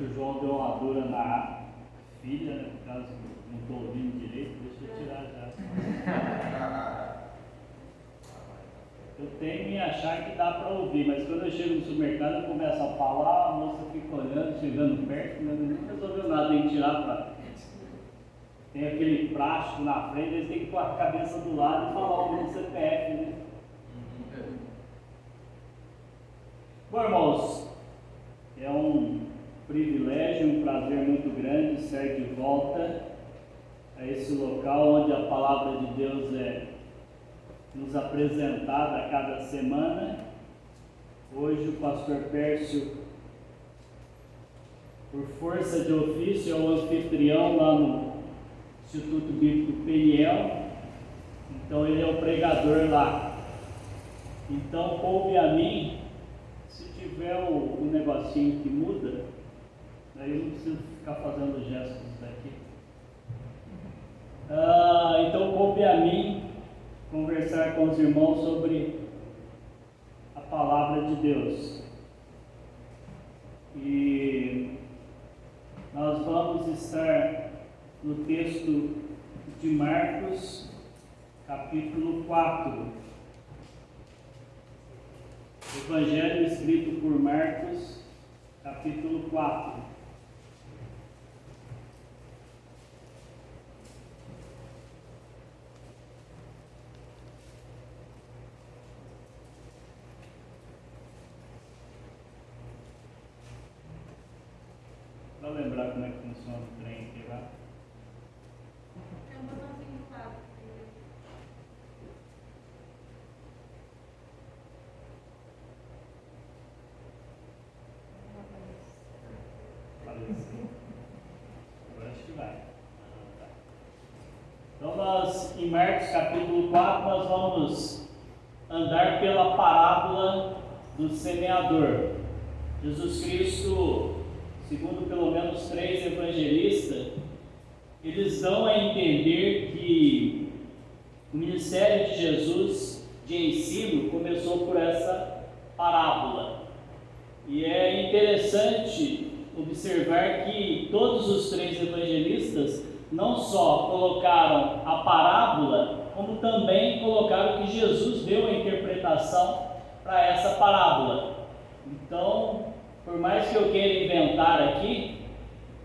que o João deu uma dura na filha, né? Por causa que não estou ouvindo direito, deixa eu tirar já. Eu tenho em achar que dá para ouvir, mas quando eu chego no supermercado eu começo a falar, a moça fica olhando, chegando perto, mas não resolveu nada, tem que tirar para. Tem aquele plástico na frente, eles têm que pôr a cabeça do lado e falar o meu CPF, né? Bom, irmãos, é um privilégio, um prazer muito grande estar de volta a esse local onde a palavra de Deus é nos apresentada a cada semana. Hoje o pastor Pércio, por força de ofício, é o anfitrião lá no Instituto Bíblico Peniel, então ele é o pregador lá. Então coube a mim, se tiver o negocinho que muda, aí eu não preciso ficar fazendo gestos daqui. Então coube a mim conversar com os irmãos sobre a palavra de Deus. E nós vamos estar no texto de Marcos, capítulo 4. Evangelho escrito por Marcos, capítulo 4. Para lembrar como é que funciona o trem aqui lá. Tem um botãozinho do lado. Apareceu. Agora acho que vai. Então nós, em Marcos capítulo 4, nós vamos andar pela parábola do semeador. Jesus Cristo, segundo pelo menos 3 evangelistas, eles dão a entender que o ministério de Jesus de ensino começou por essa parábola. E é interessante observar que todos os 3 evangelistas não só colocaram a parábola, como também colocaram que Jesus deu a interpretação para essa parábola. Então, por mais que eu queira inventar aqui,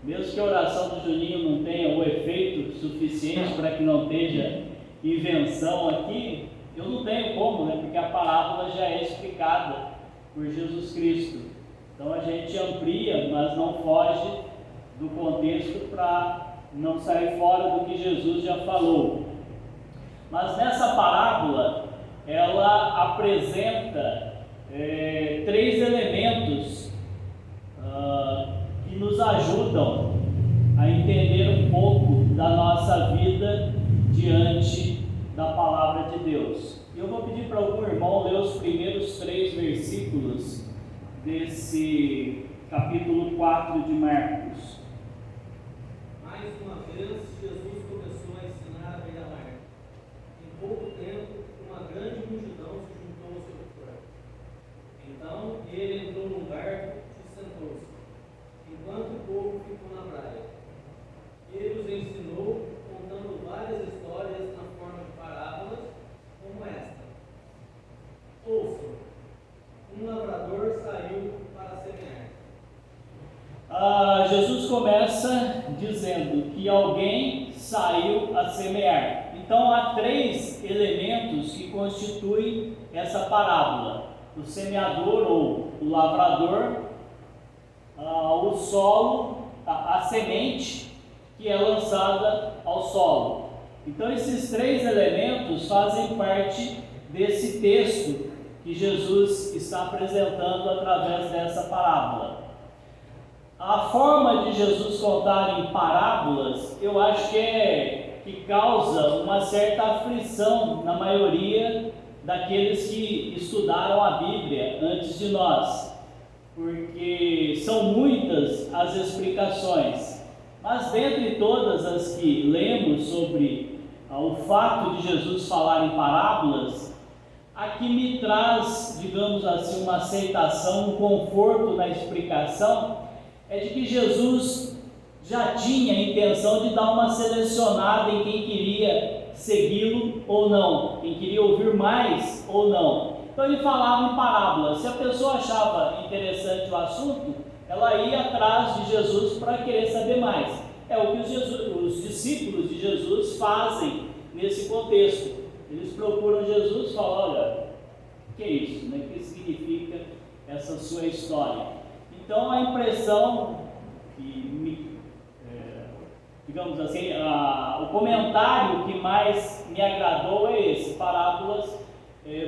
mesmo que a oração do Juninho não tenha o efeito suficiente para que não esteja invenção aqui, eu não tenho como, né? Porque a parábola já é explicada por Jesus Cristo. Então a gente amplia, mas não foge do contexto para não sair fora do que Jesus já falou. Mas nessa parábola, ela apresenta 3 elementos que nos ajudam a entender um pouco da nossa vida diante da palavra de Deus. Eu vou pedir para algum irmão ler os primeiros 3 versículos desse capítulo 4 de Marcos. Mais uma vez, Jesus começou a ensinar à beira-mar. Em pouco tempo, uma grande multidão se juntou ao seu redor. Então, ele entrou num barco e sentou-se, enquanto o povo ficou na praia. Ele os ensinou, contando várias histórias na forma de parábolas, como esta. Ouçam, um lavrador saiu para semear. Jesus começa dizendo que alguém saiu a semear. Então há 3 elementos que constituem essa parábola: o semeador ou o lavrador, o solo, a semente que é lançada ao solo. Então esses 3 elementos fazem parte desse texto que Jesus está apresentando através dessa parábola. A forma de Jesus contar em parábolas, eu acho que causa uma certa aflição na maioria daqueles que estudaram a Bíblia antes de nós, porque são muitas as explicações, mas dentre todas as que lemos sobre o fato de Jesus falar em parábolas, a que me traz, digamos assim, uma aceitação, um conforto na explicação, é de que Jesus já tinha a intenção de dar uma selecionada em quem queria segui-lo ou não, quem queria ouvir mais ou não. Então ele falava em parábolas. Se a pessoa achava interessante o assunto, ela ia atrás de Jesus para querer saber mais. É o que os discípulos de Jesus fazem nesse contexto. Eles procuram Jesus e falam: olha, o que é isso? Né? O que significa essa sua história? Então a impressão digamos assim, o comentário que mais me agradou é esse: parábolas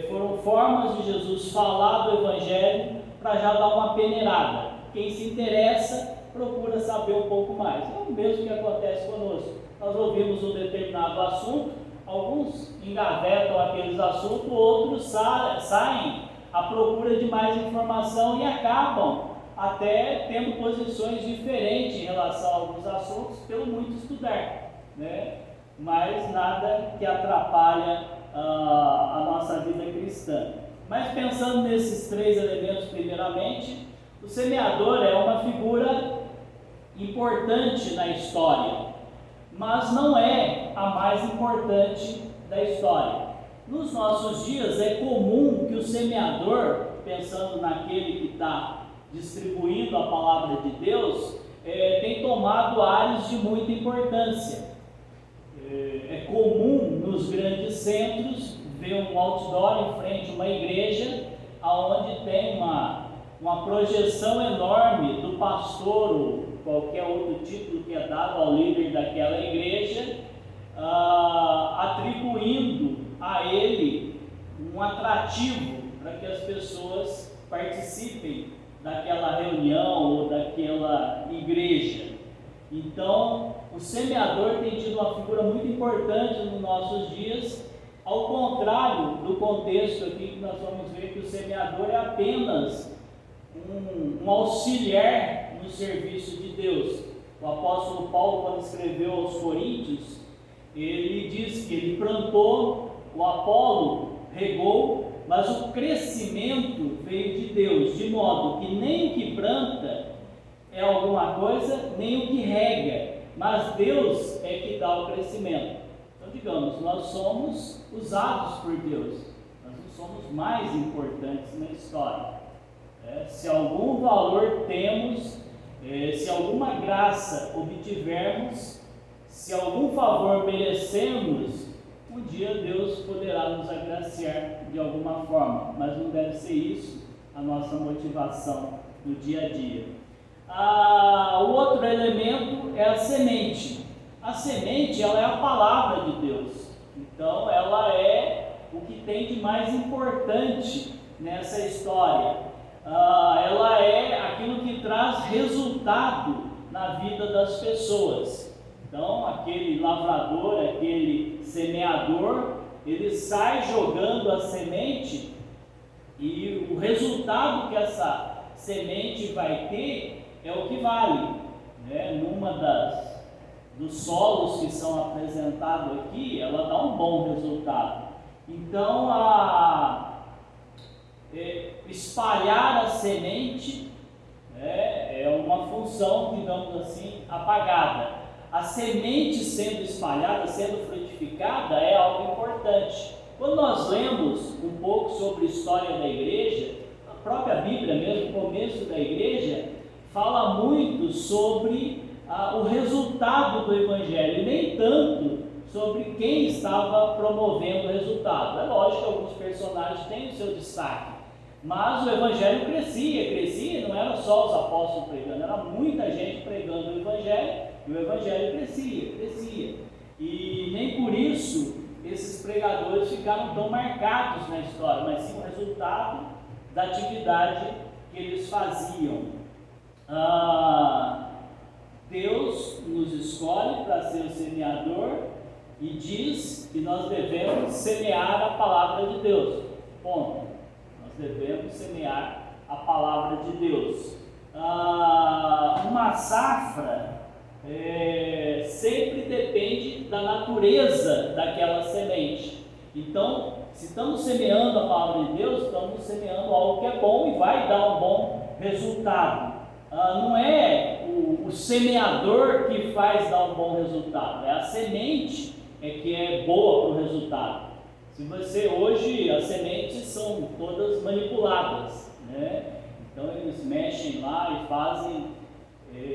foram formas de Jesus falar do Evangelho para já dar uma peneirada. Quem se interessa procura saber um pouco mais. É o mesmo que acontece conosco. Nós ouvimos um determinado assunto, alguns engavetam aqueles assuntos, outros saem à procura de mais informação e acabam até tendo posições diferentes em relação a alguns assuntos, pelo muito estudar, né? Mas nada que atrapalha a nossa vida cristã. Mas pensando nesses três elementos, primeiramente, o semeador é uma figura importante na história, mas não é a mais importante da história. Nos nossos dias é comum que o semeador, pensando naquele que está distribuindo a palavra de Deus, tem tomado áreas de muita importância. É comum nos grandes centros ver um outdoor em frente a uma igreja, onde tem uma projeção enorme do pastor ou qualquer outro título que é dado ao líder daquela igreja, atribuindo a ele um atrativo para que as pessoas participem daquela reunião ou daquela igreja. Então, o semeador tem tido uma figura muito importante nos nossos dias, ao contrário do contexto aqui que nós vamos ver que o semeador é apenas um auxiliar no serviço de Deus. O apóstolo Paulo, quando escreveu aos Coríntios, ele diz que ele plantou, o Apolo regou, mas o crescimento veio de Deus, de modo que nem o que planta é alguma coisa, nem o que rega, mas Deus é que dá o crescimento. Então, digamos, nós somos usados por Deus, nós não somos mais importantes na história. Se algum valor temos, se alguma graça obtivermos, se algum favor merecemos, um dia Deus poderá nos agraciar de alguma forma, mas não deve ser isso a nossa motivação no dia a dia. O outro elemento é a semente. A semente, ela é a palavra de Deus, então ela é o que tem de mais importante nessa história. Ela é aquilo que traz resultado na vida das pessoas. Então, aquele lavrador, aquele semeador, ele sai jogando a semente e o resultado que essa semente vai ter é o que vale, né? Dos solos que são apresentados aqui, ela dá um bom resultado. Então, espalhar a semente é uma função, digamos assim, apagada. A semente sendo espalhada, sendo frutificada, é algo importante. Quando nós lemos um pouco sobre a história da igreja, a própria Bíblia mesmo, o começo da igreja, fala muito sobre o resultado do Evangelho, e nem tanto sobre quem estava promovendo o resultado. É lógico que alguns personagens têm o seu destaque, mas o Evangelho crescia, não era só os apóstolos pregando, era muita gente pregando o Evangelho, e o Evangelho crescia. E nem por isso esses pregadores ficaram tão marcados na história, mas sim o resultado da atividade que eles faziam. Deus nos escolhe para ser o semeador e diz que nós devemos semear a palavra de Deus. Ponto. Nós devemos semear a palavra de Deus. Uma safra sempre depende da natureza daquela semente. Então, se estamos semeando a palavra de Deus, estamos semeando algo que é bom e vai dar um bom resultado. não é o semeador que faz dar um bom resultado, é a semente que é boa para o resultado. Se você hoje, as sementes são todas manipuladas, né? Então eles mexem lá e fazem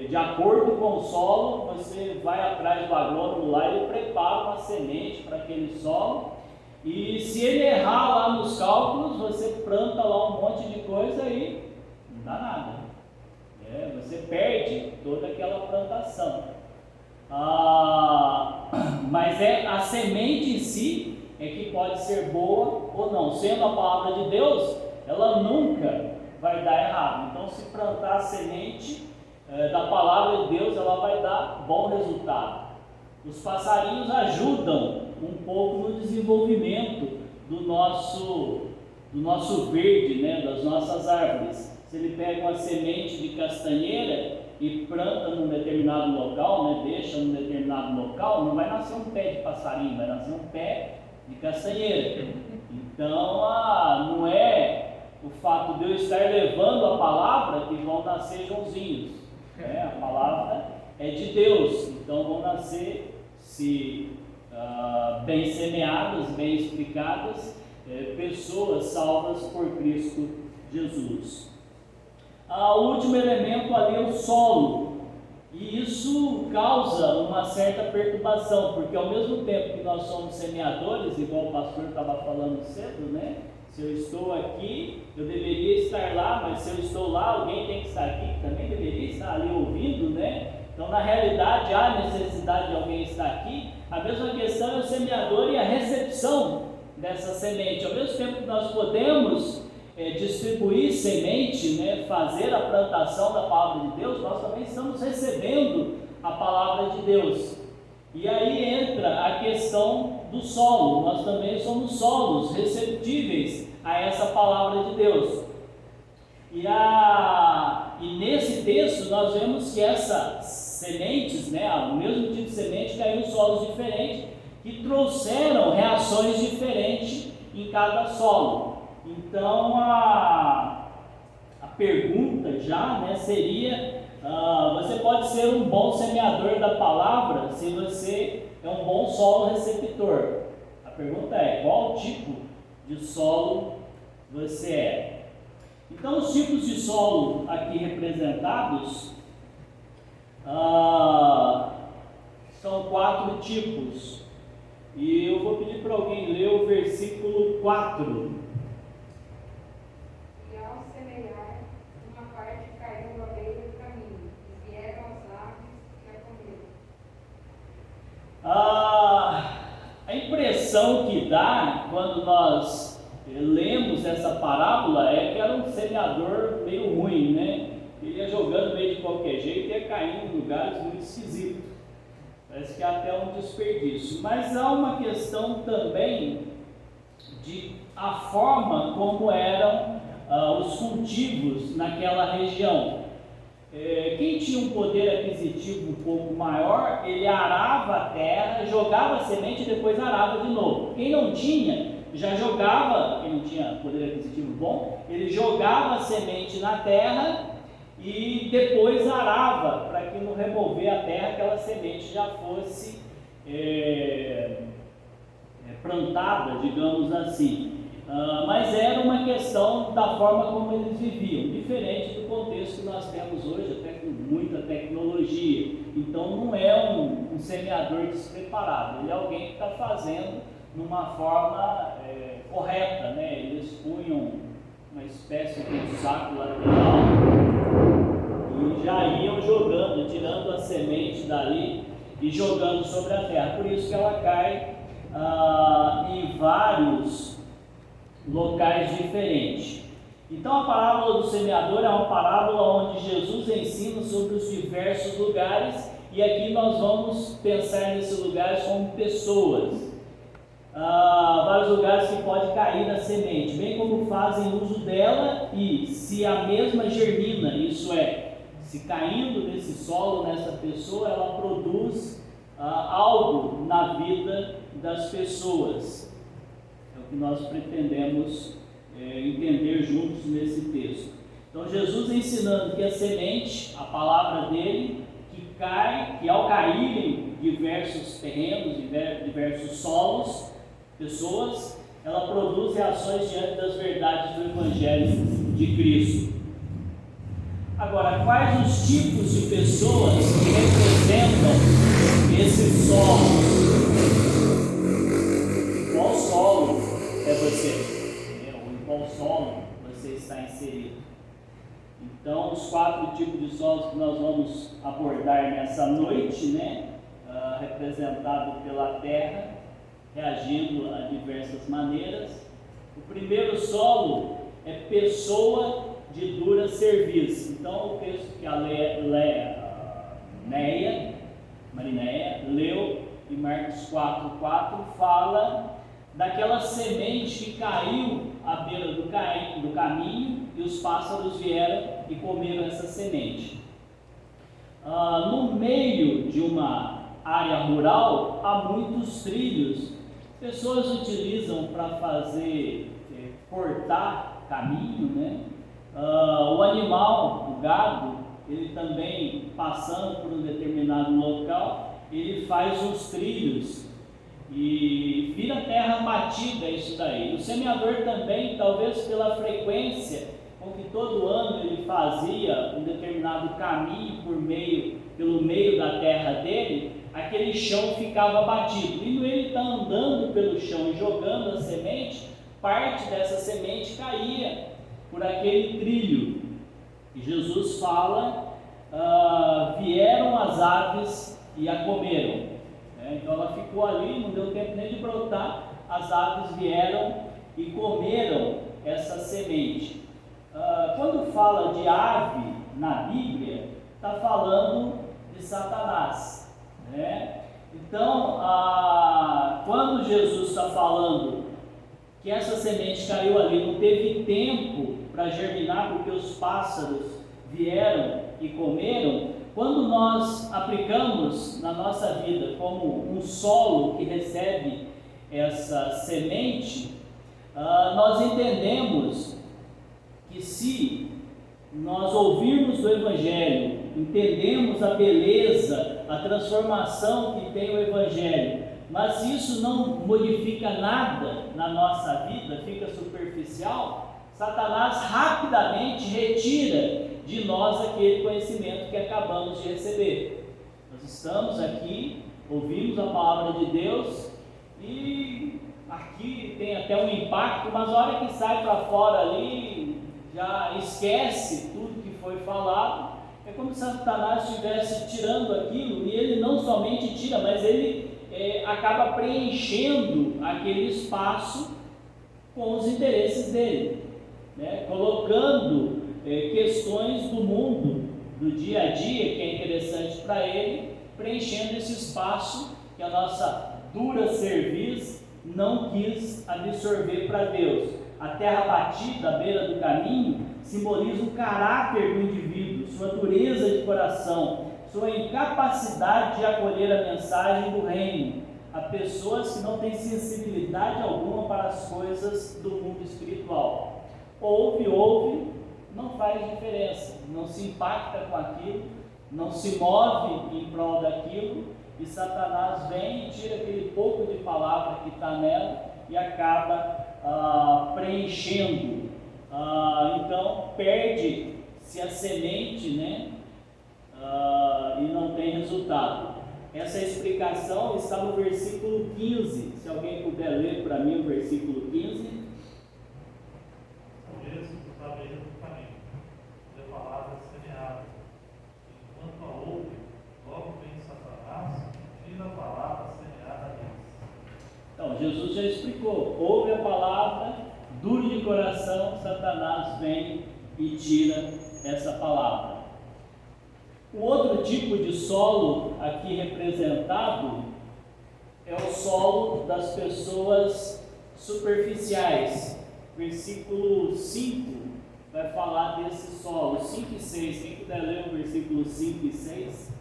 de acordo com o solo. Você vai atrás do agrônomo lá e ele prepara uma semente para aquele solo, e se ele errar lá nos cálculos, você planta lá um monte de coisa e não dá nada, você perde toda aquela plantação. Mas a semente em si que pode ser boa ou não. Sendo a palavra de Deus, ela nunca vai dar errado. Então, se plantar a semente da palavra de Deus, ela vai dar bom resultado. Os passarinhos ajudam um pouco no desenvolvimento do nosso verde, né, das nossas árvores. Se ele pega uma semente de castanheira e planta num determinado local, né, deixa num determinado local, não vai nascer um pé de passarinho, vai nascer um pé de castanheira. Então, não é o fato de eu estar levando a palavra que vão nascer Joãozinhos, a palavra é de Deus, então vão nascer, se bem semeadas, bem explicadas, pessoas salvas por Cristo Jesus. O último elemento ali é o solo, e isso causa uma certa perturbação, porque ao mesmo tempo que nós somos semeadores, igual o pastor estava falando cedo, né? Se eu estou aqui, eu deveria estar lá, mas se eu estou lá, alguém tem que estar aqui, que também deveria estar ali ouvindo, né? Então, na realidade, há necessidade de alguém estar aqui. A mesma questão é o semeador e a recepção dessa semente. Ao mesmo tempo que nós podemos distribuir semente, né, fazer a plantação da palavra de Deus, nós também estamos recebendo a palavra de Deus. E aí entra a questão do solo. Nós também somos solos receptíveis a essa palavra de Deus. E nesse texto nós vemos que essas sementes, né, o mesmo tipo de semente caiu em solos diferentes, que trouxeram reações diferentes em cada solo. Então a pergunta já, né, seria: você pode ser um bom semeador da palavra se você é um bom solo receptor. A pergunta é: qual tipo de solo você é? Então, os tipos de solo aqui representados são 4 tipos. E eu vou pedir para alguém ler o versículo 4. E ao semear, uma parte caiu à beira do caminho, e vieram as aves e a comeram. A impressão que dá quando nós lemos essa parábola é que era um semeador meio ruim, né? Ele ia jogando meio de qualquer jeito e ia caindo em lugares muito esquisitos. Parece que é até um desperdício. Mas há uma questão também de a forma como eram os cultivos naquela região. Quem tinha um poder aquisitivo um pouco maior, ele arava a terra, jogava a semente e depois arava de novo. Quem não tinha, já jogava, quem não tinha poder aquisitivo bom, ele jogava a semente na terra e depois arava, para que no remover a terra, aquela semente já fosse plantada, digamos assim. Mas era uma questão da forma como eles viviam, diferente do contexto que nós temos hoje, até com muita tecnologia. Então não é um semeador despreparado, ele é alguém que está fazendo numa forma correta, né? Eles punham uma espécie de saco lateral e já iam jogando, tirando a semente dali e jogando sobre a terra. Por isso que ela cai em vários locais diferentes. Então a parábola do semeador é uma parábola onde Jesus ensina sobre os diversos lugares, e aqui nós vamos pensar nesses lugares como pessoas. Vários lugares que pode cair na semente, bem como fazem uso dela, e se a mesma germina, isso é, se caindo nesse solo, nessa pessoa, ela produz algo na vida das pessoas. É o que nós pretendemos entender juntos nesse texto. Então Jesus ensinando que a semente, a palavra dele, que ao caírem diversos terrenos, diversos solos, pessoas, ela produz reações diante das verdades do Evangelho de Cristo. Agora, quais os tipos de pessoas que representam esse solo? Qual solo é você? Ou em qual solo você está inserido? Então, os 4 tipos de solos que nós vamos abordar nessa noite, né? Representado pela terra, reagindo a diversas maneiras. O primeiro solo é pessoa de dura serviço. Então, o texto que a Marinéia leu em Marcos 4:4 fala daquela semente que caiu à beira do caminho e os pássaros vieram e comeram essa semente. No meio de uma área rural há muitos trilhos. Pessoas utilizam para fazer cortar caminho, né? O animal, o gado, ele também passando por um determinado local, ele faz uns trilhos e vira terra batida isso daí. O semeador também, talvez pela frequência com que todo ano ele fazia um determinado caminho pelo meio da terra dele, aquele chão ficava batido. E ele está andando pelo chão e jogando a semente, parte dessa semente caía por aquele trilho. E Jesus fala, vieram as aves e a comeram. Então ela ficou ali, não deu tempo nem de brotar, as aves vieram e comeram essa semente. Quando fala de ave na Bíblia, está falando de Satanás, né? Então, quando Jesus está falando que essa semente caiu ali, não teve tempo para germinar, porque os pássaros vieram e comeram, quando nós aplicamos na nossa vida como um solo que recebe essa semente, nós entendemos que se nós ouvirmos do Evangelho, entendemos a beleza, a transformação que tem o Evangelho, mas se isso não modifica nada na nossa vida, fica superficial, Satanás rapidamente retira de nós aquele conhecimento que acabamos de receber. Nós estamos aqui, ouvimos a palavra de Deus e aqui tem até um impacto, mas a hora que sai para fora ali, já esquece tudo que foi falado. É como se Satanás estivesse tirando aquilo, e ele não somente tira, mas ele acaba preenchendo aquele espaço com os interesses dele, né? Colocando questões do mundo, do dia a dia, que é interessante para ele, preenchendo esse espaço que a nossa dura cerviz não quis absorver para Deus. A terra batida à beira do caminho simboliza o caráter do indivíduo, sua dureza de coração, sua incapacidade de acolher a mensagem do reino. Há pessoas que não têm sensibilidade alguma para as coisas do mundo espiritual. Ouve, não faz diferença, não se impacta com aquilo, não se move em prol daquilo, e Satanás vem e tira aquele pouco de palavra que está nela e acaba preenchendo. Então perde-se a semente, né? E não tem resultado. Essa explicação está no versículo 15. Se alguém puder ler para mim o versículo 15. Mesmo que está à beira do caminho, e a palavra semeada. Enquanto a ouve, logo vem Satanás, tira a palavra semeada deles. Então, Jesus já explicou. Ouve a palavra, duro de coração, Satanás vem e tira essa palavra. O outro tipo de solo aqui representado é o solo das pessoas superficiais. Versículo 5 vai falar desse solo, 5 e 6. Quem puder ler o versículo 5 e 6?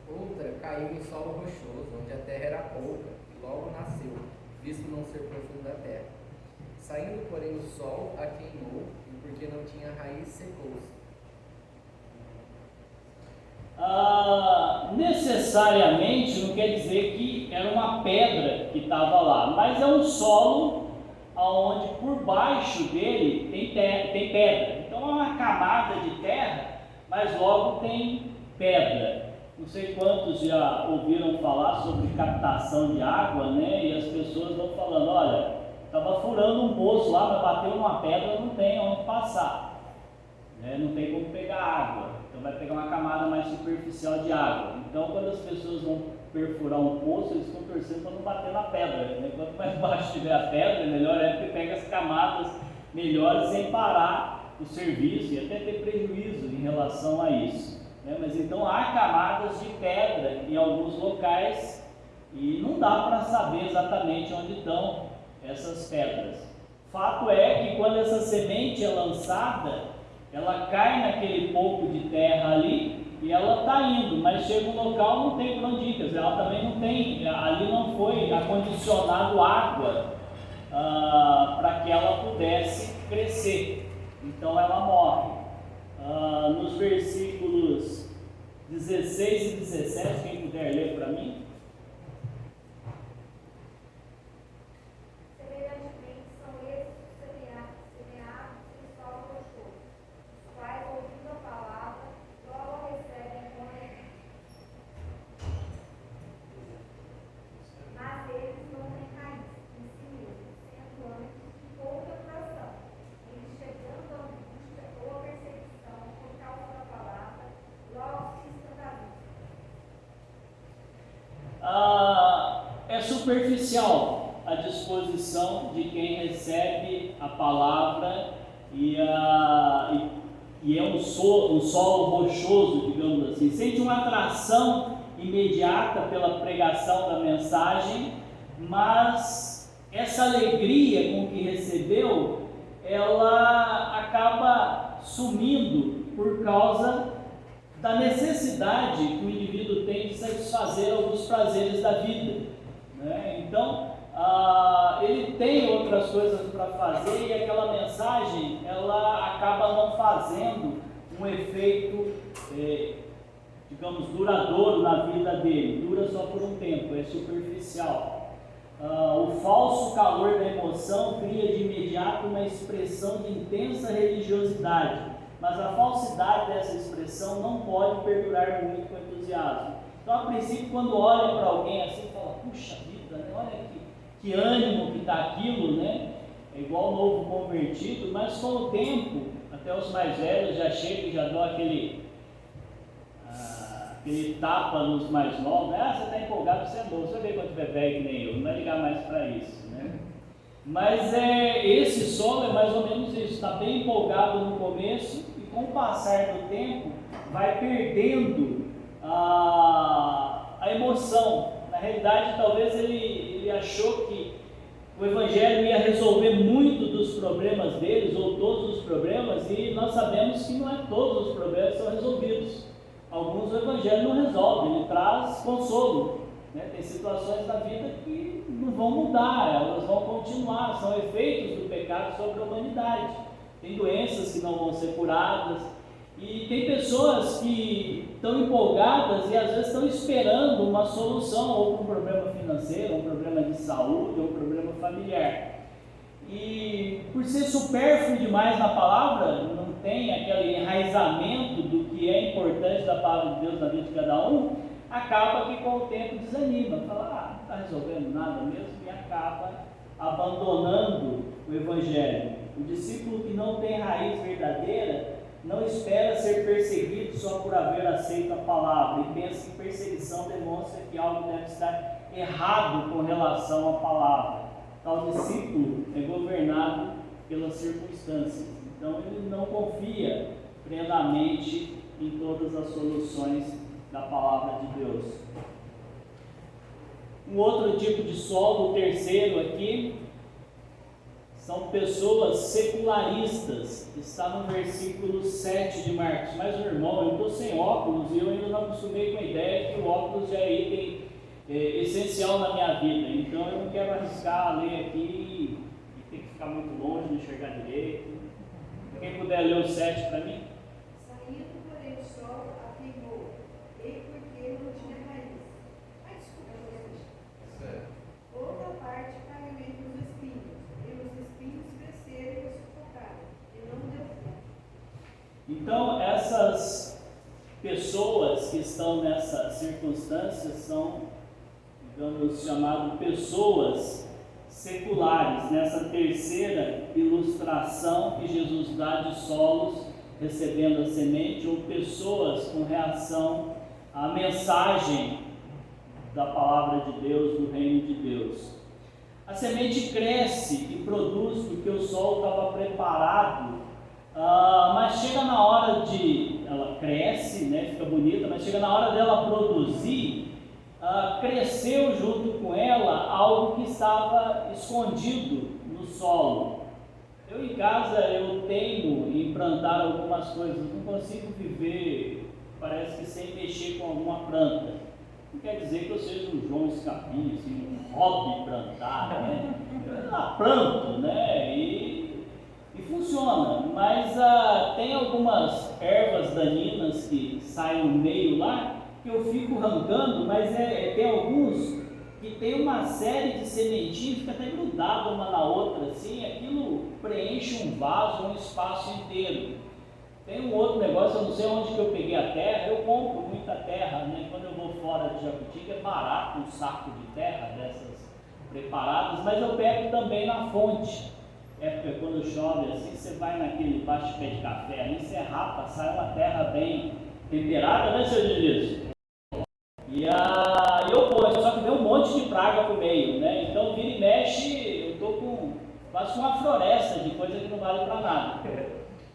Outra caiu em solo rochoso, onde a terra era pouca, e logo nasceu, visto não ser profunda a terra. Saindo, porém, o sol a queimou, e porque não tinha raiz, secou-se. Necessariamente não quer dizer que era uma pedra que estava lá, mas é um solo onde por baixo dele tem pedra. Então é uma camada de terra, mas logo tem pedra. Não sei quantos já ouviram falar sobre captação de água, né? E as pessoas vão falando, olha, estava furando um poço lá, mas bateu numa pedra, não tem onde passar, né? Não tem como pegar água, então vai pegar uma camada mais superficial de água. Então quando as pessoas vão perfurar um poço, eles estão torcendo para não bater na pedra, né? Quanto mais baixo tiver a pedra, melhor é, porque pega as camadas melhores sem parar o serviço e até ter prejuízo em relação a isso, né? Mas então há camadas de pedra em alguns locais e não dá para saber exatamente onde estão essas pedras. Fato é que quando essa semente é lançada, ela cai naquele pouco de terra ali e ela está indo, mas chega um local, não tem para onde ir, quer dizer, ela também não tem, ali não foi acondicionado água para que ela pudesse crescer, então ela morre. Nos versículos 16 e 17, quem puder ler para mim. Semelhantemente, são esses semeados em solo rochoso, os quais, ouvindo a palavra, logo recebem com alegria. Mas eles não têm raiz em si mesmos, sendo antes de pouca duração. Eles, chegando à angústia ou à perseguição por causa da palavra, logo se escandalizam. É superficial a disposição de quem recebe a palavra e é um solo rochoso, digamos assim, sente uma atração imediata pela pregação da mensagem, mas essa alegria com que recebeu, ela acaba sumindo por causa da necessidade que o indivíduo tem de satisfazer alguns prazeres da vida, né? Então, ele tem outras coisas para fazer e aquela mensagem, ela acaba não fazendo um efeito, digamos, duradouro na vida dele, dura só por um tempo, é superficial. O falso calor da emoção cria de imediato uma expressão de intensa religiosidade, mas a falsidade dessa expressão não pode perdurar muito com entusiasmo. Então, a princípio, quando olha para alguém assim, fala, puxa vida, né? Olha que ânimo que está aquilo, né? É igual o novo convertido, mas com o tempo, até os mais velhos já chegam e já dão aquele tapa nos mais novos, né? Você está empolgado, você é novo, você vê quando tiver velho que nem eu, não vai ligar mais para isso, né? Mas esse solo é mais ou menos isso, está bem empolgado no começo e com o passar do tempo vai perdendo a emoção. Na realidade, talvez ele achou que o Evangelho ia resolver muito dos problemas deles, ou todos os problemas, e nós sabemos que não é todos os problemas que são resolvidos. Alguns o Evangelho não resolve, ele traz consolo, né? Tem situações da vida que não vão mudar, elas vão continuar, são efeitos do pecado sobre a humanidade. Tem doenças que não vão ser curadas, e tem pessoas que estão empolgadas e às vezes estão esperando uma solução, ou para um problema financeiro, ou um problema de saúde, ou um problema familiar. E por ser supérfluo demais na palavra, não tem aquele enraizamento do que é importante da palavra de Deus na vida de cada um, acaba que com o tempo desanima, fala, não está resolvendo nada mesmo, e acaba abandonando o Evangelho. O discípulo que não tem raiz verdadeira não espera ser perseguido só por haver aceito a palavra e pensa que perseguição demonstra que algo deve estar errado com relação à palavra. Tal discípulo é governado pelas circunstâncias, então ele não confia plenamente em todas as soluções da palavra de Deus. Um outro tipo de solo, o terceiro aqui, são pessoas secularistas, está no versículo 7 de Marcos. Mas, meu irmão, eu estou sem óculos e eu ainda não acostumei com a ideia que o óculos já é item essencial na minha vida, então eu não quero arriscar ler aqui e ter que ficar muito longe, não enxergar direito. Quem puder ler o 7 para mim? Saindo, porém, o sol afirmou, e porque não tinha raiz. Ai, desculpa, Certo. outra parte caiu entre os espinhos, e os espinhos cresceram e o sufocaram, e não deu fruto. Então, essas pessoas que estão nessa circunstância são, digamos, chamadas pessoas seculares, nessa terceira ilustração que Jesus dá de solos recebendo a semente, ou pessoas com reação à mensagem da palavra de Deus, do reino de Deus. A semente cresce e produz porque o solo estava preparado, mas chega na hora de, ela cresce, né, fica bonita, mas chega na hora dela produzir, cresceu junto com ela algo que estava escondido no solo. Eu em casa eu teimo em plantar algumas coisas, não consigo viver, parece que sem mexer com alguma planta. Não quer dizer que eu seja um João Escapim, assim, um hobby plantar, né? Eu lá planto, né? E funciona, mas tem algumas ervas daninhas que saem no meio lá, que eu fico arrancando, mas tem alguns que tem uma série de sementinhas, fica até grudada uma na outra, assim, aquilo preenche um vaso, um espaço inteiro. Tem um outro negócio, eu não sei onde que eu peguei a terra, eu compro muita terra, né? Quando eu vou fora de Jacutinga é barato um saco de terra dessas preparadas, mas eu pego também na fonte. Porque quando chove assim, você vai naquele baixo pé de café ali, você rapa, sai uma terra bem temperada, né, seu Diniz? E eu ponho, só que vem um monte de praga pro meio, né? Então vira e mexe, eu tô com quase uma floresta de coisa que não vale para nada.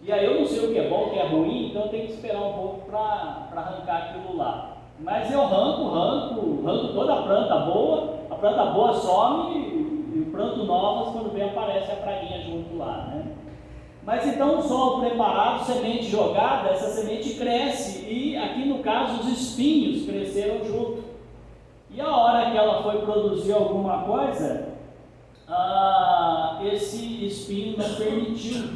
E aí eu não sei o que é bom, o que é ruim, então eu tenho que esperar um pouco para arrancar aquilo lá. Mas eu arranco toda a planta boa some e o planto novas, quando vem aparece a praguinha junto lá, né? Mas então o solo preparado, semente jogada, essa semente cresce e aqui no caso os espinhos cresceram junto. E a hora que ela foi produzir alguma coisa, esse espinho não permitiu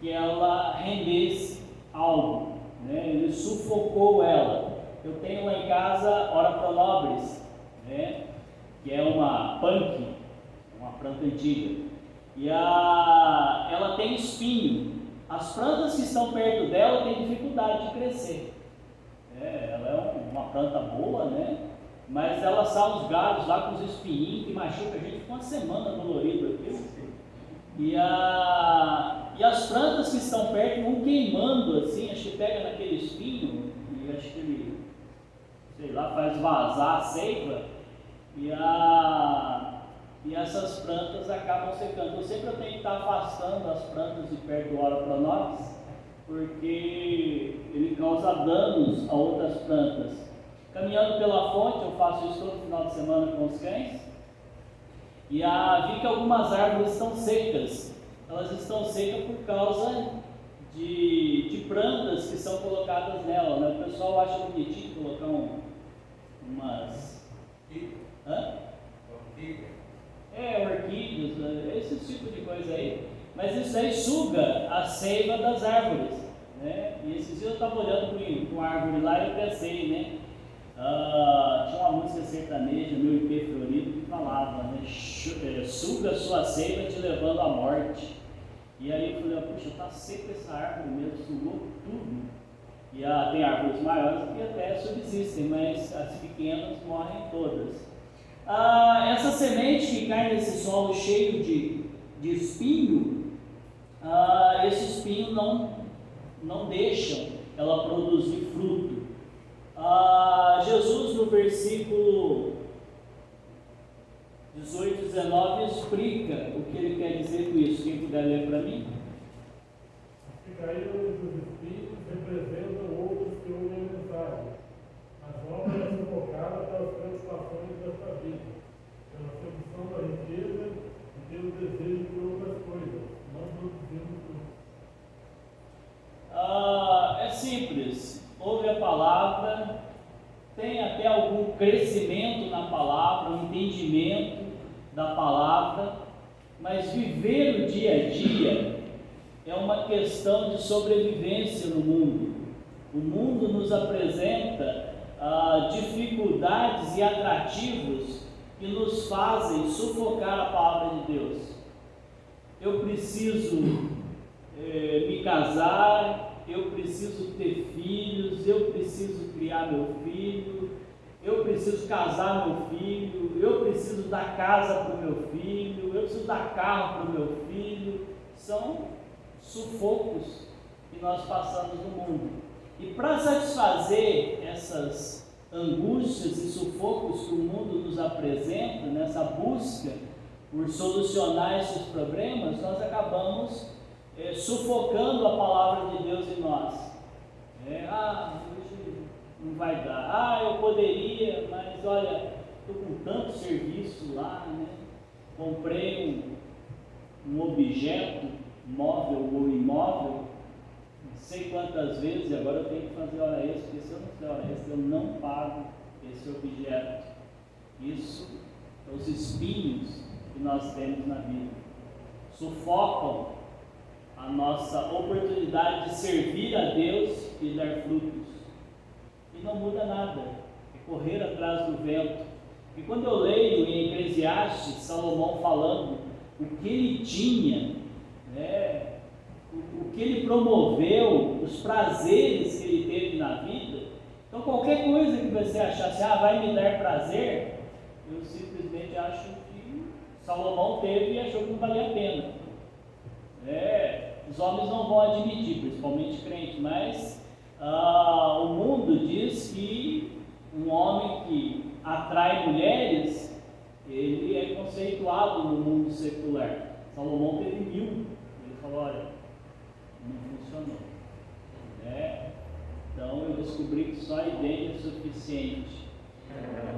que ela rendesse algo, né? Ele sufocou ela. Eu tenho lá em casa Ora Pro Nobis, né? Que é uma punk, uma planta antiga. E ela tem espinho. As plantas que estão perto dela têm dificuldade de crescer. Ela é uma planta boa, né? Mas ela sai os galhos lá com os espinhos que machuca a gente, fica uma semana dolorido aqui. E as plantas que estão perto vão queimando assim, acho que pega naquele espinho e acho que ele, sei lá, faz vazar a seiva e essas plantas acabam secando. Então sempre eu tenho que estar afastando as plantas de perto do Ora Pro Nobis, porque ele causa danos a outras plantas. Caminhando pela fonte, eu faço isso todo final de semana com os cães, e vi que algumas árvores estão secas. Elas estão secas por causa de plantas que são colocadas nela, né? O pessoal acha bonitinho colocar umas... orquídeas, esse tipo de coisa aí. Mas isso aí suga a seiva das árvores, né? E esses dias eu estava olhando para uma árvore lá e eu pensei, né? Tinha uma música sertaneja, meu IP Florido, que falava, né? Suga sua seiva te levando à morte. E aí eu falei, puxa, tá seca essa árvore mesmo, sugou tudo. E tem árvores maiores que até subsistem, mas as pequenas morrem todas. Essa semente que cai nesse solo cheio de espinho, esse espinho não deixa ela produzir fruto. Jesus no versículo 18 e 19 explica o que ele quer dizer com isso. Quem puder ler para mim? Que caíram os espinhos representam outros que ouvem a mensagem. As obras é sufocada pelas preocupações desta vida, pela sedução da riqueza e pelo desejo por outras coisas, não produzindo fruto. É simples. Ouve a palavra, tem até algum crescimento na palavra, um entendimento da palavra, mas viver o dia a dia é uma questão de sobrevivência no mundo. O mundo nos apresenta dificuldades e atrativos que nos fazem sufocar a palavra de Deus. Eu preciso me casar, eu preciso ter filhos, eu preciso criar meu filho, eu preciso casar meu filho, eu preciso dar casa para o meu filho, eu preciso dar carro para o meu filho. São sufocos que nós passamos no mundo. E para satisfazer essas angústias e sufocos que o mundo nos apresenta, nessa busca por solucionar esses problemas, nós acabamos sufocando a palavra de Deus em nós. Hoje não vai dar. Eu poderia, mas olha, estou com tanto serviço lá, né? Comprei um objeto móvel ou imóvel, não sei quantas vezes, e agora eu tenho que fazer hora extra, porque se eu não fizer hora extra, eu não pago esse objeto. Isso são os espinhos que nós temos na vida. Sufocam a nossa oportunidade de servir a Deus e dar frutos. E não muda nada, é correr atrás do vento. E quando eu leio em Eclesiastes, Salomão falando o que ele tinha, o que ele promoveu, os prazeres que ele teve na vida, então qualquer coisa que você achasse, vai me dar prazer, eu simplesmente acho que Salomão teve e achou que não valia a pena. Os homens não vão admitir, principalmente crentes, mas o mundo diz que um homem que atrai mulheres, ele é conceituado no mundo secular. Salomão teve 1000, ele falou, olha, não funcionou. Então eu descobri que só a ideia é suficiente,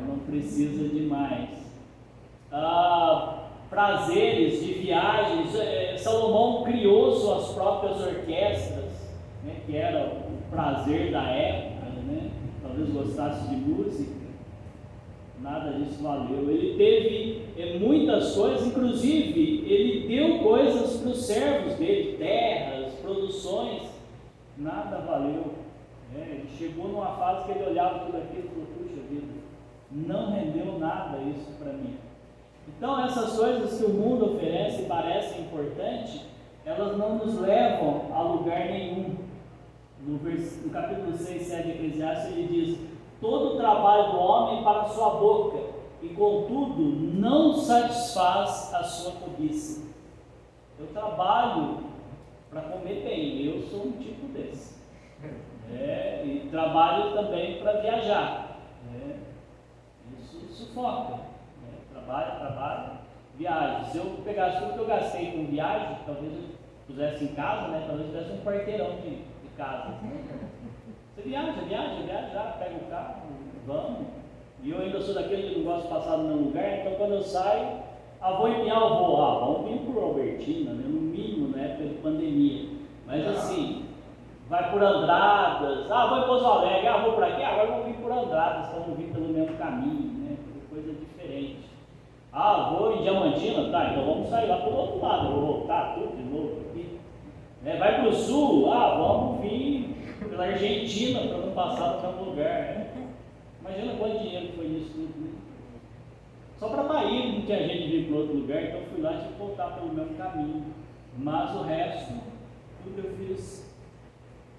não precisa de mais. Prazeres de viagens, Salomão criou suas próprias orquestras, né, que era o prazer da época, né? Talvez gostasse de música, nada disso valeu. Ele teve muitas coisas, inclusive ele deu coisas para os servos dele, terras, produções, nada valeu. Ele chegou numa fase que ele olhava tudo aquilo e falou, puxa vida, não rendeu nada isso para mim. Então essas coisas que o mundo oferece e parecem importantes, elas não nos levam a lugar nenhum. No capítulo 6, 7 de Eclesiastes, ele diz, todo o trabalho do homem para a sua boca, e contudo não satisfaz a sua cobiça. Eu trabalho para comer bem, eu sou um tipo desse. E trabalho também para viajar. Isso sufoca. Trabalho, viagem. Se eu pegasse tudo que eu gastei com viagem, talvez eu pusesse em casa, né? Talvez eu tivesse um quarteirão de casas. Né? Você viaja, pega o carro, vamos. E eu ainda sou daquele que não gosta de passar no meu lugar, então quando eu saio, vou em Pinhal, vamos vir por Albertina, né? No mínimo na época de pandemia. Mas assim, vai por Andradas, vou em Pouso Alegre, vou por aqui, agora vamos vir por Andradas, vamos vir pelo mesmo caminho, né? Coisa diferente. Vou em Diamantina, então vamos sair lá pelo outro lado, vou voltar tudo de novo aqui. Vai para o sul, vamos vir pela Argentina para não passar no mesmo lugar. Imagina quanto dinheiro foi isso tudo, né? Só para Bahia não tinha gente vir para outro lugar, então eu fui lá e tive que voltar pelo mesmo caminho. Mas o resto, tudo eu fiz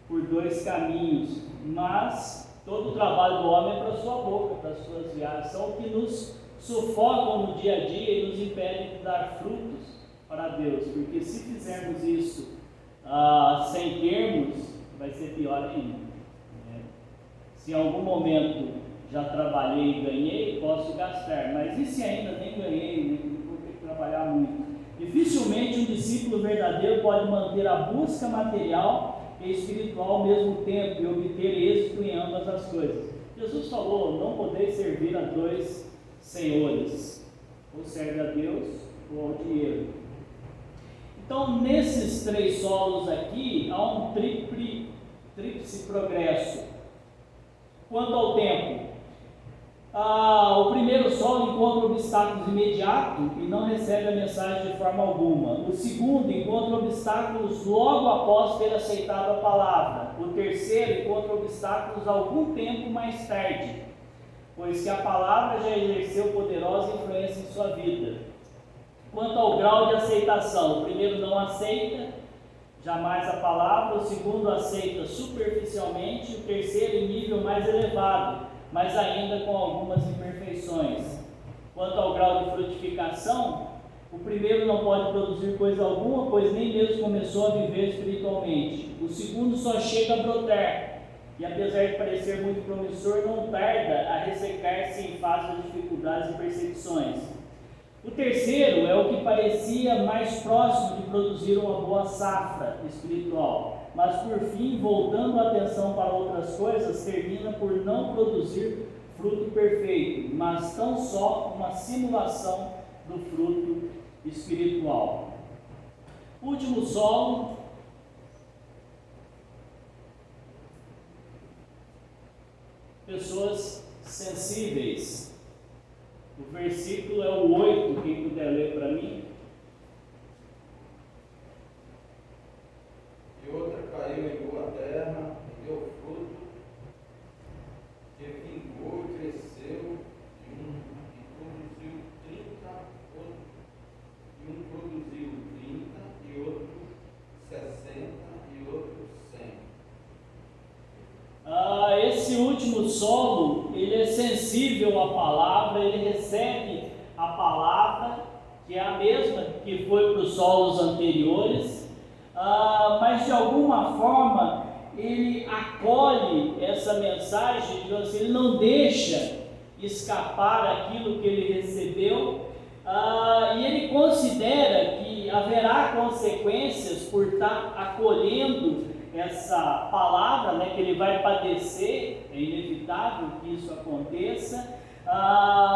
por 2 caminhos. Mas todo o trabalho do homem é para a sua boca, para as suas viagens. São o que nos sufocam no dia a dia e nos impedem de dar frutos para Deus. Porque se fizermos isso sem termos, vai ser pior ainda. Se em algum momento já trabalhei e ganhei, posso gastar, mas e se ainda nem ganhei, vou ter que trabalhar muito? Dificilmente um discípulo verdadeiro pode manter a busca material e espiritual ao mesmo tempo e obter êxito em ambas as coisas. Jesus falou, não podeis servir a 2 senhores, ou serve a Deus ou ao dinheiro. Então nesses 3 solos aqui, há um tríplice progresso. Quanto ao tempo, O primeiro solo encontra obstáculos imediatos e não recebe a mensagem de forma alguma. O segundo encontra obstáculos logo após ter aceitado a palavra. O terceiro encontra obstáculos algum tempo mais tarde, pois que a palavra já exerceu poderosa influência em sua vida. Quanto ao grau de aceitação, o primeiro não aceita jamais a palavra, o segundo aceita superficialmente, o terceiro em nível mais elevado, mas ainda com algumas imperfeições. Quanto ao grau de frutificação, o primeiro não pode produzir coisa alguma, pois nem mesmo começou a viver espiritualmente. O segundo só chega a brotar, e apesar de parecer muito promissor, não tarda a ressecar-se em face das dificuldades e perseguições. O terceiro é o que parecia mais próximo de produzir uma boa safra espiritual, mas por fim, voltando a atenção para outras coisas, termina por não produzir fruto perfeito, mas tão só uma simulação do fruto espiritual. Último solo. Pessoas sensíveis. O versículo é o 8, quem puder ler para mim. E outra caiu em boa terra, e deu fruto, que vingou e cresceu, e produziu 30, e um produziu 30, e outro 60, e outro 100. Esse último solo, ele é sensível à palavra, ele recebe a palavra, que é a mesma que foi para os solos anteriores, mas de alguma forma ele acolhe essa mensagem, digamos assim, ele não deixa escapar aquilo que ele recebeu, e ele considera que haverá consequências por estar acolhendo essa palavra, né, que ele vai padecer, é inevitável que isso aconteça,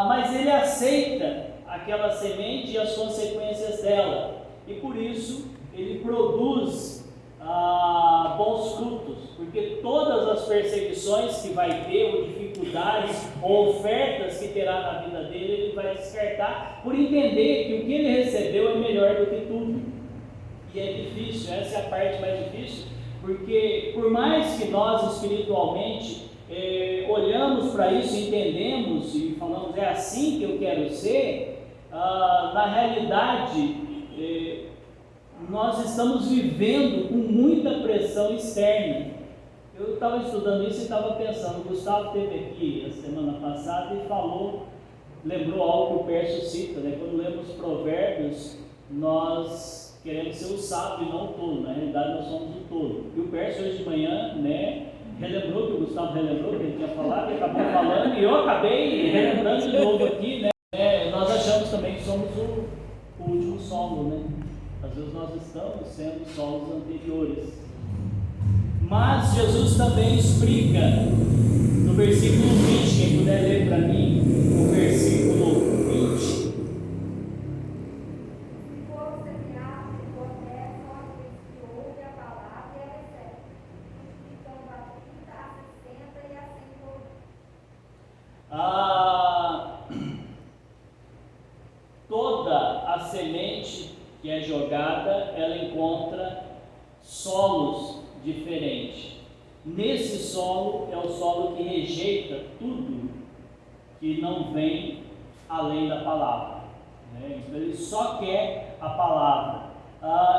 mas ele aceita aquela semente e as consequências dela, e por isso ele produz bons frutos, porque todas as perseguições que vai ter, ou dificuldades, ou ofertas que terá na vida dele, ele vai descartar, por entender que o que ele recebeu é melhor do que tudo. E é difícil, essa é a parte mais difícil, porque por mais que nós espiritualmente olhamos para isso, entendemos e falamos, é assim que eu quero ser, na realidade nós estamos vivendo com muita pressão externa. Eu estava estudando isso e estava pensando, o Gustavo esteve aqui a semana passada e falou, lembrou algo que o Pércio cita, né? Quando lemos Provérbios, nós queremos ser o sábio e não o tolo, na realidade nós somos o tolo. E o Pércio hoje de manhã, né, relembrou, que o Gustavo relembrou, que ele tinha falado, e acabou falando, e eu acabei relembrando de novo aqui, né? Nós achamos também que somos o último solo, né? Às vezes nós estamos sendo solos anteriores. Mas Jesus também explica, no versículo 20, quem puder ler para mim, o versículo 20. Toda a semente que é jogada, ela encontra solos diferentes. Nesse solo é o solo que rejeita tudo que não vem além da palavra, né? Então ele só quer a palavra,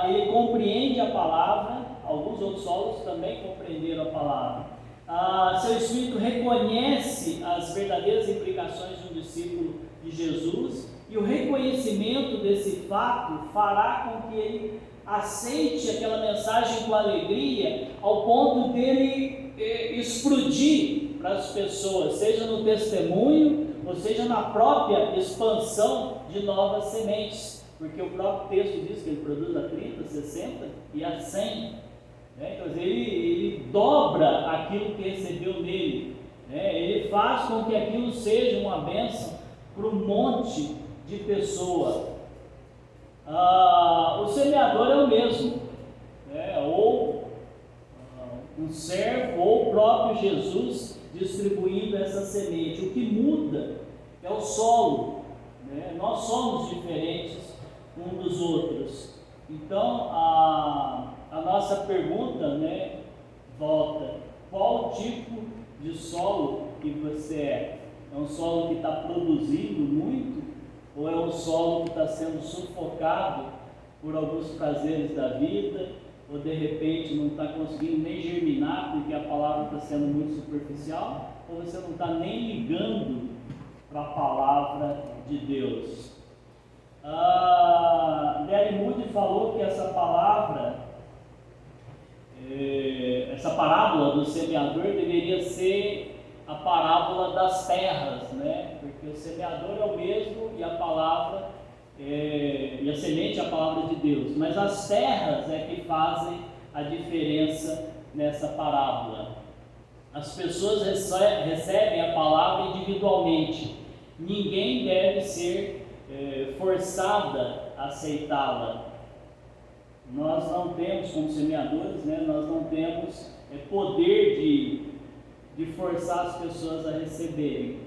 ele compreende a palavra. Alguns outros solos também compreenderam a palavra, seu espírito reconhece as verdadeiras implicações de um discípulo de Jesus, e o reconhecimento desse fato fará com que ele aceite aquela mensagem com alegria, ao ponto dele explodir para as pessoas, seja no testemunho, ou seja na própria expansão de novas sementes, porque o próprio texto diz que ele produz a 30, 60 e a 100, né? Então ele dobra aquilo que recebeu nele, né? Ele faz com que aquilo seja uma bênção para um monte de pessoa. O semeador é o mesmo, né? Ou um servo, ou o próprio Jesus distribuindo essa semente. O que muda é o solo, né? Nós somos diferentes uns dos outros. Então, a nossa pergunta, né, volta: qual tipo de solo que você é? É um solo que está produzindo muito? Ou é um solo que está sendo sufocado por alguns prazeres da vida? Ou de repente não está conseguindo nem germinar porque a palavra está sendo muito superficial? Ou você não está nem ligando para a palavra de Deus? Gary Moody falou que essa parábola do semeador deveria ser a parábola das terras, né? Porque o semeador é o mesmo e a palavra e a semente é a palavra de Deus, mas as terras é que fazem a diferença nessa parábola. As pessoas recebem a palavra individualmente, ninguém deve ser forçada a aceitá-la. Nós não temos, como semeadores, né, nós não temos poder de forçar as pessoas a receberem.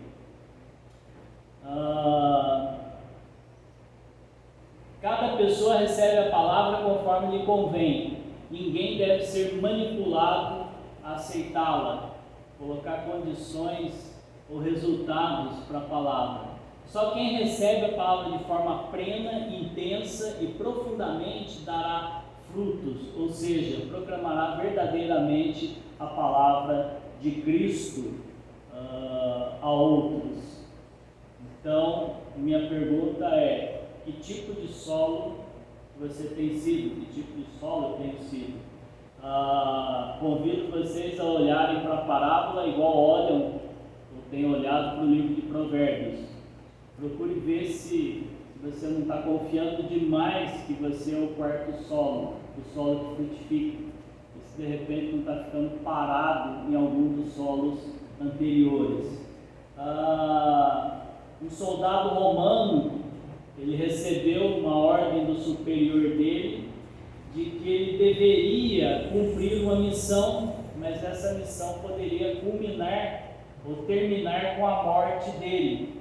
Cada pessoa recebe a palavra conforme lhe convém. Ninguém deve ser manipulado a aceitá-la, colocar condições ou resultados para a palavra. Só quem recebe a palavra de forma plena, intensa e profundamente dará frutos, ou seja, proclamará verdadeiramente a palavra de Cristo a outros. Então, minha pergunta é: que tipo de solo você tem sido? Que tipo de solo eu tenho sido? Convido vocês a olharem para a parábola igual olham, ou tenho olhado para o livro de Provérbios. Procure ver se você não está confiando demais que você é o quarto solo, o solo que frutifica. E se de repente não está ficando parado em algum dos solos anteriores. Um soldado romano, ele recebeu uma ordem do superior dele de que ele deveria cumprir uma missão, mas essa missão poderia culminar ou terminar com a morte dele.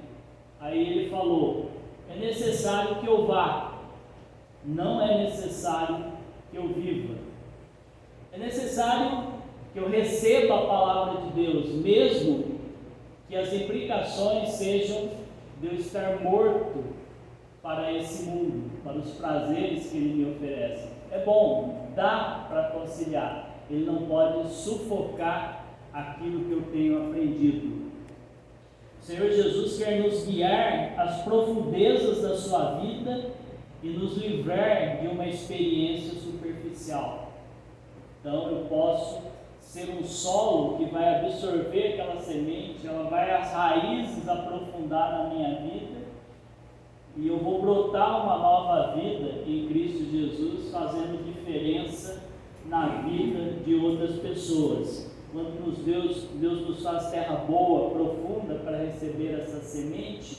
Aí ele falou: é necessário que eu vá, não é necessário que eu viva. É necessário que eu receba a palavra de Deus, mesmo que as implicações sejam de eu estar morto para esse mundo, para os prazeres que ele me oferece. É bom, dá para conciliar. Ele não pode sufocar aquilo que eu tenho aprendido. O Senhor Jesus quer nos guiar às profundezas da sua vida e nos livrar de uma experiência superficial. Então eu posso ser um solo que vai absorver aquela semente, ela vai as raízes aprofundar na minha vida e eu vou brotar uma nova vida em Cristo Jesus, fazendo diferença na vida de outras pessoas. Quando Deus nos faz terra boa, profunda, para receber essa semente,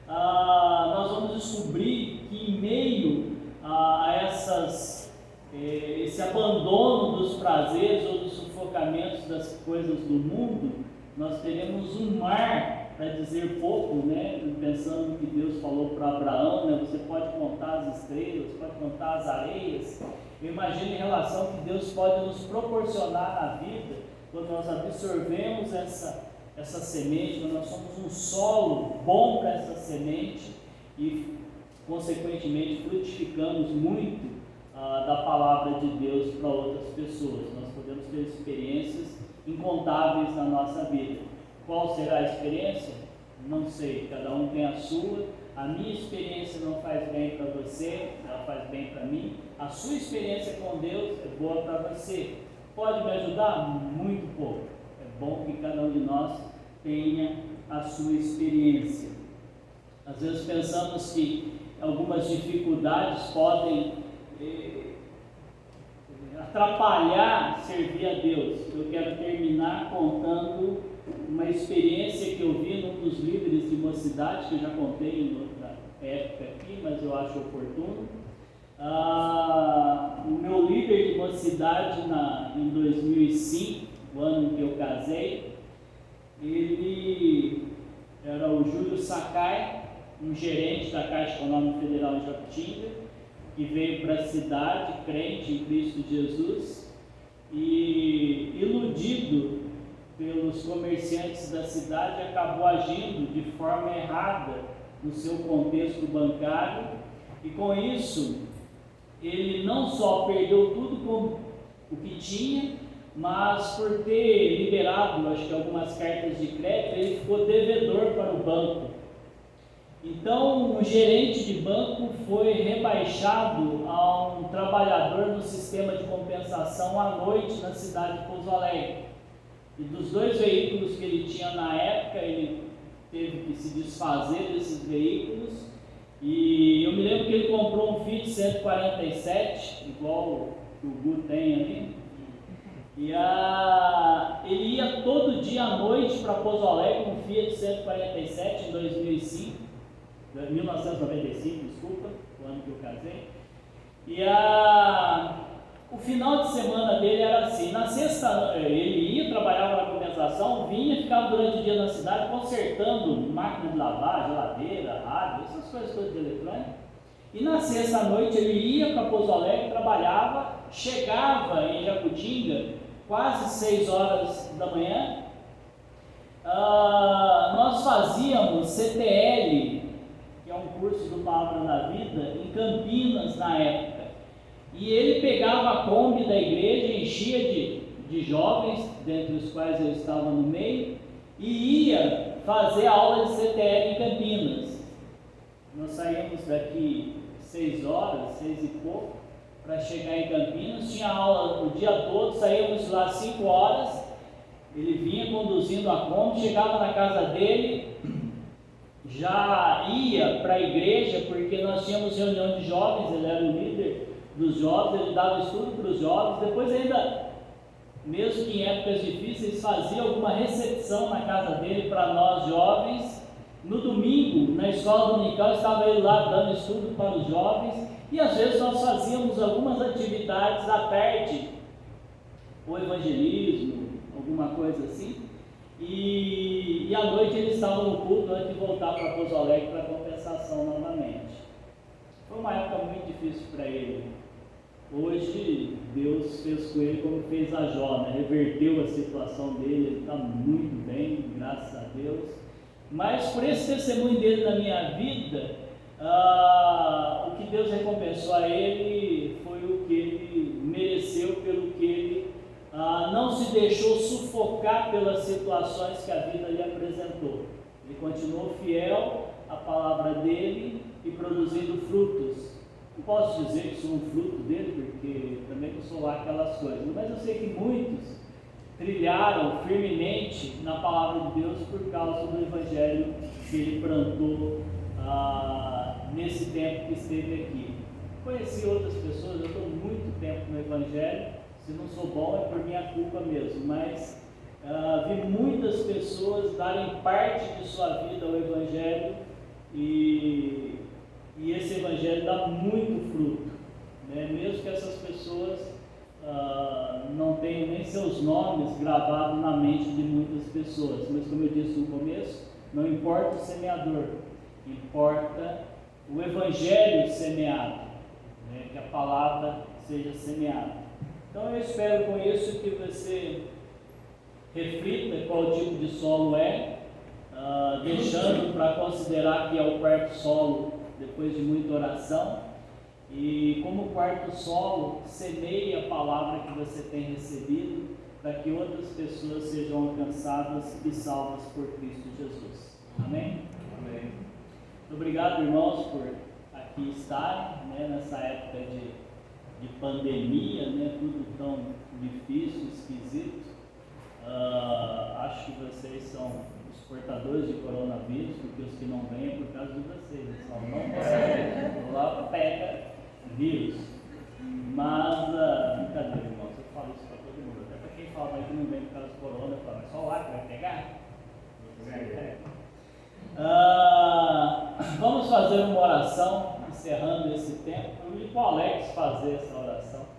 nós vamos descobrir que em meio a esse abandono dos prazeres ou dos sufocamentos das coisas do mundo, nós teremos um mar, para dizer pouco, né? Pensando que Deus falou para Abraão, né? Você pode contar as estrelas, pode contar as areias. Eu imagino em relação que Deus pode nos proporcionar na vida, quando nós absorvemos essa semente, quando nós somos um solo bom para essa semente e, consequentemente, frutificamos muito da palavra de Deus para outras pessoas. Nós podemos ter experiências incontáveis na nossa vida. Qual será a experiência? Não sei, cada um tem a sua. A minha experiência não faz bem para você, ela faz bem para mim. A sua experiência com Deus é boa para você. Pode me ajudar? Muito pouco. É bom que cada um de nós tenha a sua experiência. Às vezes pensamos que algumas dificuldades podem atrapalhar servir a Deus. Eu quero terminar contando uma experiência que eu vi num dos líderes de mocidade, que eu já contei em outra época aqui, mas eu acho oportuno. O meu líder de mocidade em 2005, o ano em que eu casei, ele era o Júlio Sakai, um gerente da Caixa Econômica Federal de Jacutinga, que veio para a cidade, crente em Cristo Jesus, e iludido pelos comerciantes da cidade, acabou agindo de forma errada no seu contexto bancário, e com isso ele não só perdeu tudo o que tinha, mas por ter liberado, acho que algumas cartas de crédito, ele ficou devedor para o banco. Então, o gerente de banco foi rebaixado a um trabalhador no sistema de compensação à noite na cidade de Pouso Alegre. E dos 2 veículos que ele tinha na época, ele teve que se desfazer desses veículos. E eu me lembro que ele comprou um Fiat 147, igual que o Gu tem ali. E ele ia todo dia à noite para Pouso Alegre, um Fiat 147 em 1995, desculpa, o ano que eu casei. E o final de semana dele era assim: na sexta ele ia, trabalhava na compensação, vinha, ficava durante o dia na cidade consertando máquina de lavar, geladeira, rádio, essas coisas todas de eletrônica. E na sexta à noite ele ia para Pouso Alegre, trabalhava, chegava em Jacutinga quase 6 horas da manhã. Nós fazíamos CTL, que é um curso do Palavra da Vida, em Campinas na época. E ele pegava a Kombi da igreja, enchia de jovens, dentre os quais eu estava no meio, e ia fazer a aula de CTL em Campinas. Nós saímos daqui 6 horas, 6 e pouco, para chegar em Campinas. Tinha aula o dia todo, saímos lá 5 horas, ele vinha conduzindo a Kombi, chegava na casa dele, já ia para a igreja, porque nós tínhamos reunião de jovens, ele era o líder dos jovens, ele dava estudo para os jovens. Depois ainda, mesmo que em épocas difíceis, fazia alguma recepção na casa dele para nós jovens. No domingo, na escola dominical, estava ele lá dando estudo para os jovens, e às vezes nós fazíamos algumas atividades à tarde, ou evangelismo, alguma coisa assim, e à noite ele estava no culto antes de voltar para Pouso Alegre para a compensação novamente. Foi uma época muito difícil para ele. Hoje Deus fez com ele como fez a Jó, né? Reverteu a situação dele, ele está muito bem, graças a Deus. Mas por esse testemunho dele na minha vida, o que Deus recompensou a ele foi o que ele mereceu, pelo que ele não se deixou sufocar pelas situações que a vida lhe apresentou. Ele continuou fiel à palavra dele e produzindo frutos. Não posso dizer que sou um fruto dele, porque também não sou lá aquelas coisas, mas eu sei que muitos trilharam firmemente na palavra de Deus por causa do evangelho que ele plantou nesse tempo que esteve aqui. Conheci outras pessoas, eu estou muito tempo no evangelho, se não sou bom é por minha culpa mesmo, mas vi muitas pessoas darem parte de sua vida ao evangelho, e esse evangelho dá muito fruto, né? Mesmo que essas pessoas não tenham nem seus nomes gravados na mente de muitas pessoas, mas como eu disse no começo, não importa o semeador, importa o evangelho semeado, né? Que a palavra seja semeada. Então eu espero com isso que você reflita qual tipo de solo é, deixando para considerar que é o quarto solo depois de muita oração, e como quarto solo, semeie a palavra que você tem recebido, para que outras pessoas sejam alcançadas e salvas por Cristo Jesus. Amém? Amém. Obrigado, irmãos, por aqui estarem, né, nessa época de pandemia, né, tudo tão difícil, esquisito. Acho que vocês são os portadores de coronavírus, porque os que não vêm é por causa de vocês, eles falam, não, lá pega vírus. Mas, brincadeira, irmãos, eu falo isso para todo mundo, até para quem fala que não vem por causa do corona, eu falo, só lá que vai pegar? Vamos fazer uma oração, encerrando esse tempo. Eu pedi para o Alex fazer essa oração.